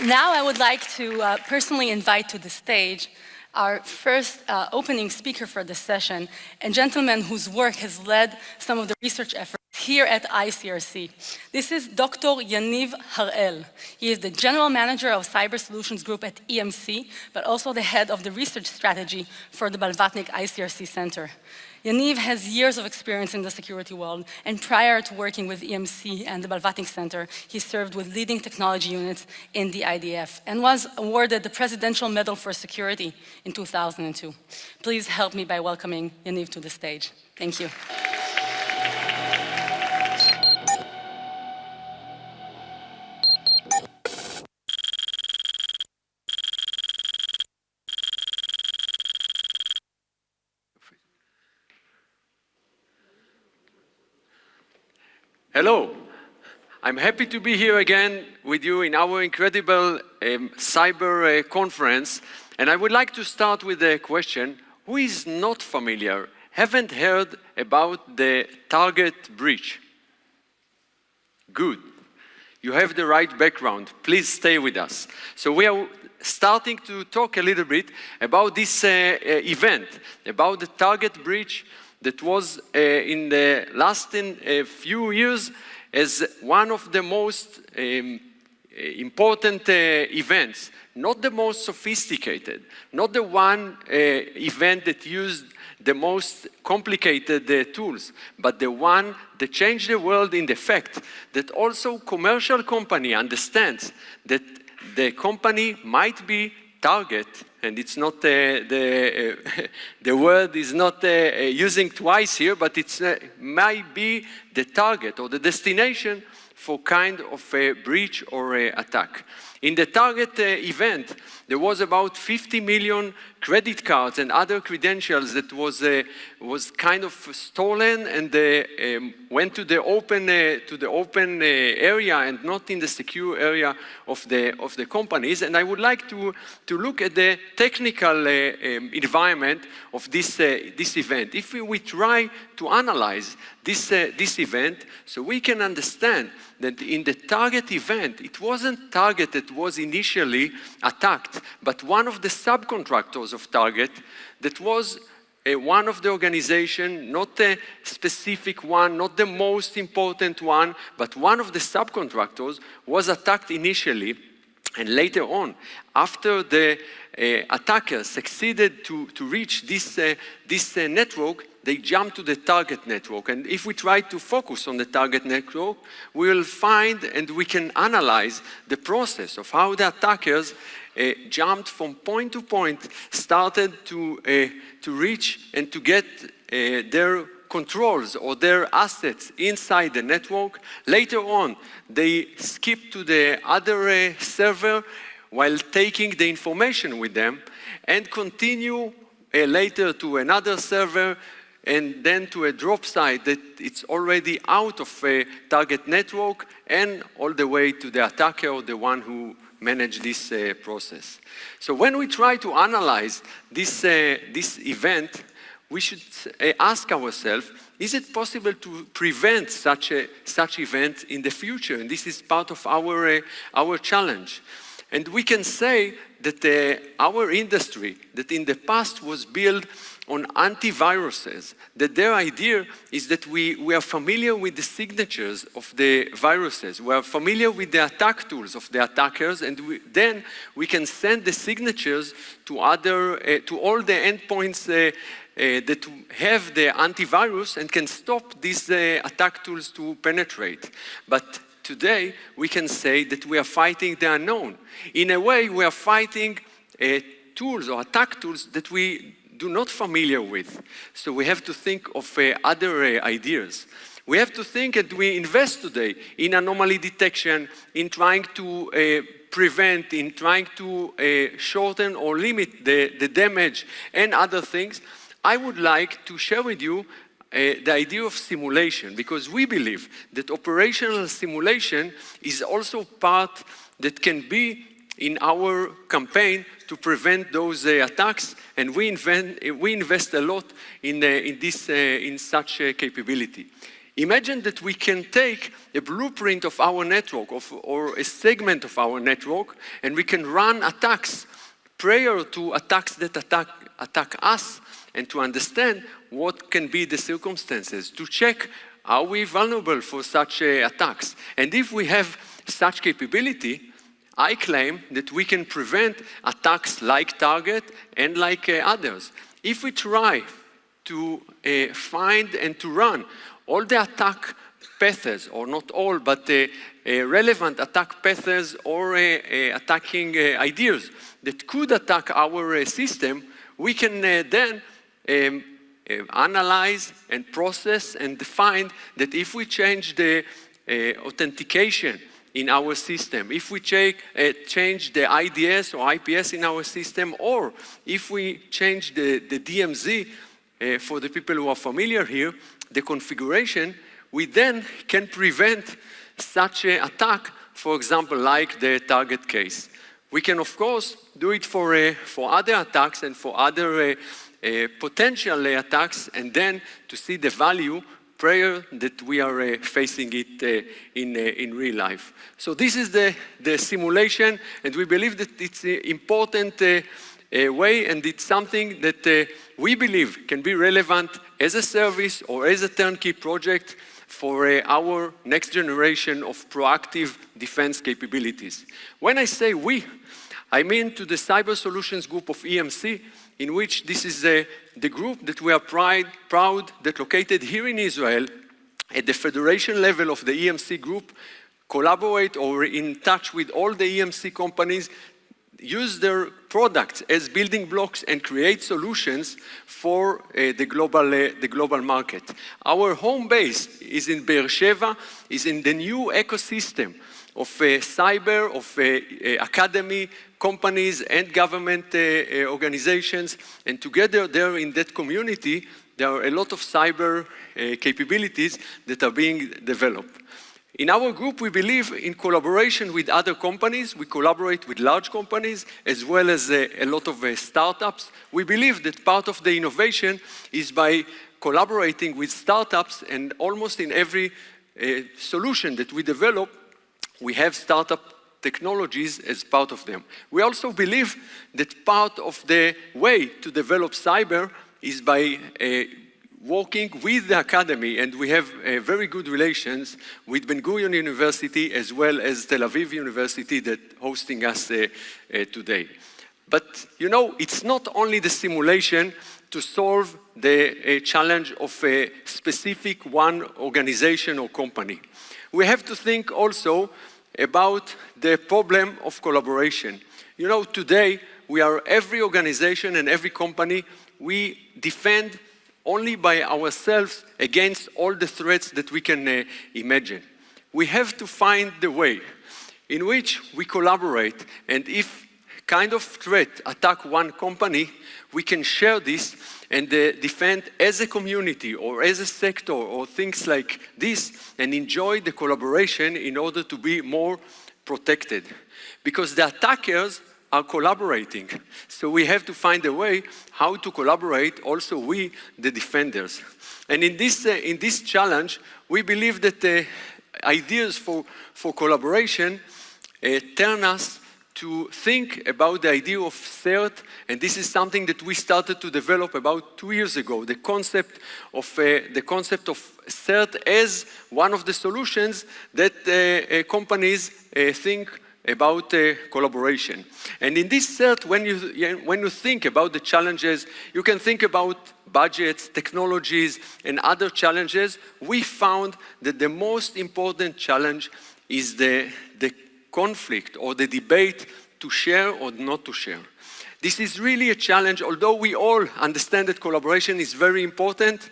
Now I would like to personally invite to the stage our first opening speaker for this session, a gentleman whose work has led some of the research efforts here at ICRC. This is Dr. Yaniv Harel. He is the General Manager of Cyber Solutions Group at EMC, but also the head of the research strategy for the Blavatnik ICRC Center. Yaniv has years of experience in the security world, and prior to working with EMC and the Blavatnik Center, he served with leading technology units in the IDF and was awarded the Presidential Medal for Security in 2002. Please help me by welcoming Yaniv to the stage. Thank you. Hello, I'm happy to be here again with you in our incredible cyber conference. And I would like to start with a question. Who is not familiar, haven't heard about the target breach? Good. You have the right background. Please stay with us. So we are starting to talk a little bit about this event, about the target breach that was in the last few years as one of the most important events, not the most sophisticated, not the one event that used the most complicated tools, but the one that changed the world in the fact that also commercial company understands that the company might be target, and it's not the word is not using twice here, but it might be the target or the destination for kind of a breach or a attack. In the target event, there was about 50 million credit cards and other credentials that was kind of stolen and went to the open area and not in the secure area of the companies. And I would like to look at the technical environment of this event. If we try to analyze this event, so we can understand that in the target event, it wasn't target that was initially attacked, but one of the subcontractors of target that was one of the organization, not a specific one, not the most important one, but one of the subcontractors was attacked initially. And later on, after the attackers succeeded to reach this network, they jumped to the target network. And if we try to focus on the target network, we will find and we can analyze the process of how the attackers jumped from point to point, started to reach and to get their controls or their assets inside the network. Later on, they skipped to the other server while taking the information with them and continue later to another server and then to a drop site that it's already out of a target network and all the way to the attacker or the one who managed this process. So when we try to analyze this event, we should ask ourselves, is it possible to prevent such event in the future? And this is part of our challenge. And we can say that our industry, that in the past was built on antiviruses, that their idea is that we are familiar with the signatures of the viruses, we are familiar with the attack tools of the attackers, and then we can send the signatures to all the endpoints that have the antivirus and can stop these attack tools to penetrate. But today, we can say that we are fighting the unknown. In a way, we are fighting tools or attack tools that we do not familiar with. So we have to think of other ideas. We have to think and we invest today in anomaly detection, in trying to prevent, in trying to shorten or limit the damage and other things. I would like to share with you the idea of simulation, because we believe that operational simulation is also part that can be in our campaign to prevent those attacks, and we invest a lot in such a capability. Imagine that we can take a blueprint of our network or a segment of our network, and we can run attacks prior to attacks that attack us, and to understand what can be the circumstances, to check are we vulnerable for such attacks. And if we have such capability, I claim that we can prevent attacks like Target and like others. If we try to find and to run all the attack paths, or not all, but relevant attack paths or attacking ideas that could attack our system, we can then analyze and process and define that if we change the authentication in our system, if we change the IDS or IPS in our system, or if we change the DMZ, for the people who are familiar here, the configuration, we then can prevent such an attack, for example, like the Target case. We can, of course, do it for other attacks and for other potential attacks, and then to see the value prior that we are facing it in real life. So this is the simulation, and we believe that it's an important way, and it's something that we believe can be relevant as a service or as a turnkey project for our next generation of proactive defense capabilities. When I say we, I mean to the Cyber Solutions Group of EMC, in which this is the group that we are proud that located here in Israel at the federation level of the EMC group, collaborate or in touch with all the EMC companies, use their products as building blocks and create solutions for the global market. Our home base is in Be'er Sheva, is in the new ecosystem of cyber, of academy, companies and government organizations, and together there in that community, there are a lot of cyber capabilities that are being developed. In our group, we believe in collaboration with other companies. We collaborate with large companies as well as a lot of startups. We believe that part of the innovation is by collaborating with startups, and almost in every solution that we develop, we have startup technologies as part of them. We also believe that part of the way to develop cyber is by working with the academy, and we have very good relations with Ben Gurion University as well as Tel Aviv University that hosting us today. But you know, it's not only the simulation to solve the challenge of a specific one organization or company. We have to think also about the problem of collaboration. You know, today we are every organization and every company, we defend only by ourselves against all the threats that we can imagine. We have to find the way in which we collaborate, and if kind of threat attack one company, we can share this and defend as a community or as a sector or things like this, and enjoy the collaboration in order to be more protected. Because the attackers are collaborating. So we have to find a way how to collaborate also we, the defenders. And in this challenge, we believe that the ideas for collaboration turn us to think about the idea of CERT, and this is something that we started to develop about 2 years ago, the concept of CERT as one of the solutions that companies think about collaboration. And in this CERT, when you think about the challenges, you can think about budgets, technologies, and other challenges. We found that the most important challenge is the conflict or the debate to share or not to share. This is really a challenge, although we all understand that collaboration is very important.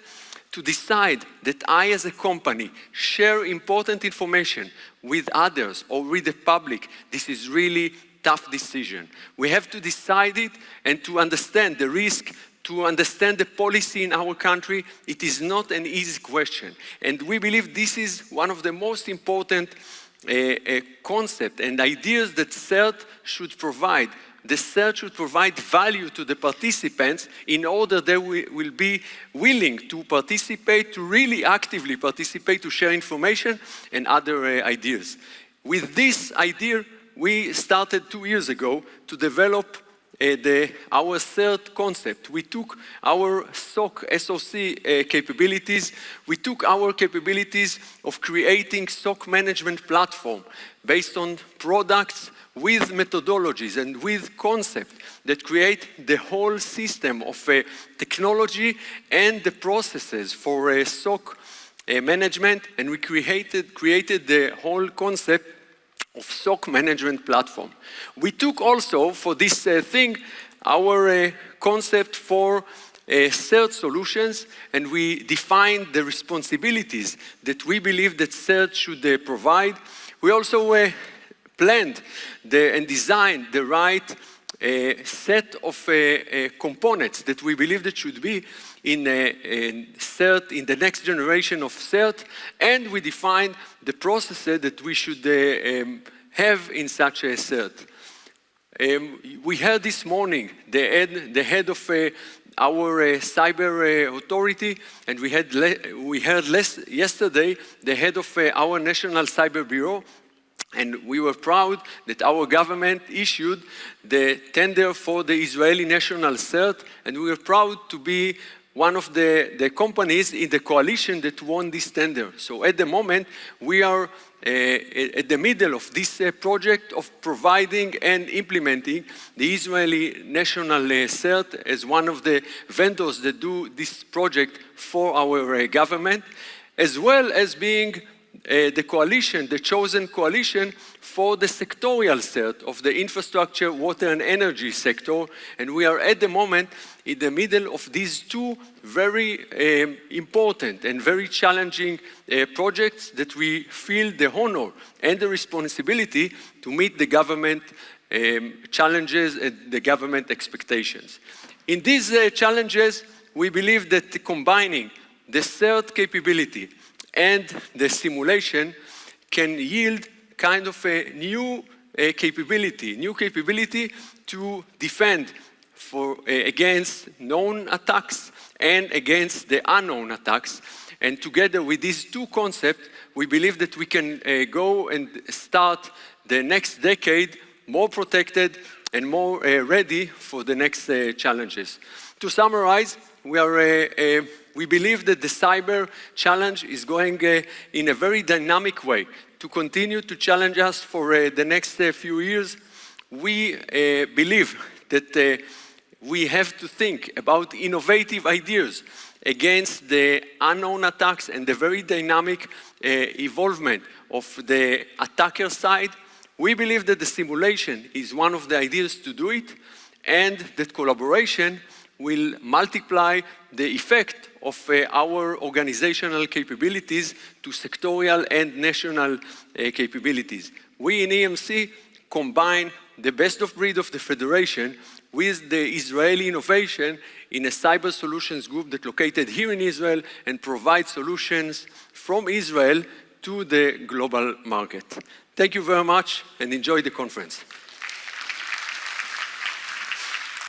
To decide that I as a company share important information with others or with the public, this is really tough decision. We have to decide it and to understand the risk, to understand the policy in our country. It is not an easy question. And we believe this is one of the most important concept and ideas that CERT should provide. The CERT should provide value to the participants in order they will be willing to participate, to really actively participate, to share information and other ideas. With this idea, we started 2 years ago to develop our CERT concept. We took our SOC capabilities, we took our capabilities of creating SOC management platform based on products with methodologies and with concepts that create the whole system of technology and the processes for SOC management, and we created the whole concept of SOC management platform. We took also for this thing our concept for CERT solutions, and we defined the responsibilities that we believe that CERT should provide. We also planned and designed the right set of components that we believe that should be in CERT, in the next generation of CERT, and we defined the processes that we should have in such a CERT. We heard this morning the head of our cyber authority, and we heard yesterday the head of our National Cyber Bureau, and we were proud that our government issued the tender for the Israeli National CERT, and we were proud to be one of the companies in the coalition that won this tender. So at the moment, we are at the middle of this project of providing and implementing the Israeli National CERT as one of the vendors that do this project for our government, as well as being the coalition, the chosen coalition for the sectorial CERT of the infrastructure, water and energy sector. And we are at the moment in the middle of these two very important and very challenging projects that we feel the honor and the responsibility to meet the government challenges and the government expectations. In these challenges, we believe that combining the CERT capability and the simulation can yield kind of a new capability to defend against known attacks and against the unknown attacks. And together with these two concepts, we believe that we can go and start the next decade more protected and more ready for the next challenges. To summarize, we believe that the cyber challenge is going in a very dynamic way to continue to challenge us for the next few years. We believe that we have to think about innovative ideas against the unknown attacks and the very dynamic evolvement of the attacker side. We believe that the simulation is one of the ideas to do it, and that collaboration will multiply the effect of our organizational capabilities to sectorial and national capabilities. We in EMC combine the best of breed of the Federation with the Israeli innovation in a cyber solutions group that located here in Israel and provide solutions from Israel to the global market. Thank you very much and enjoy the conference.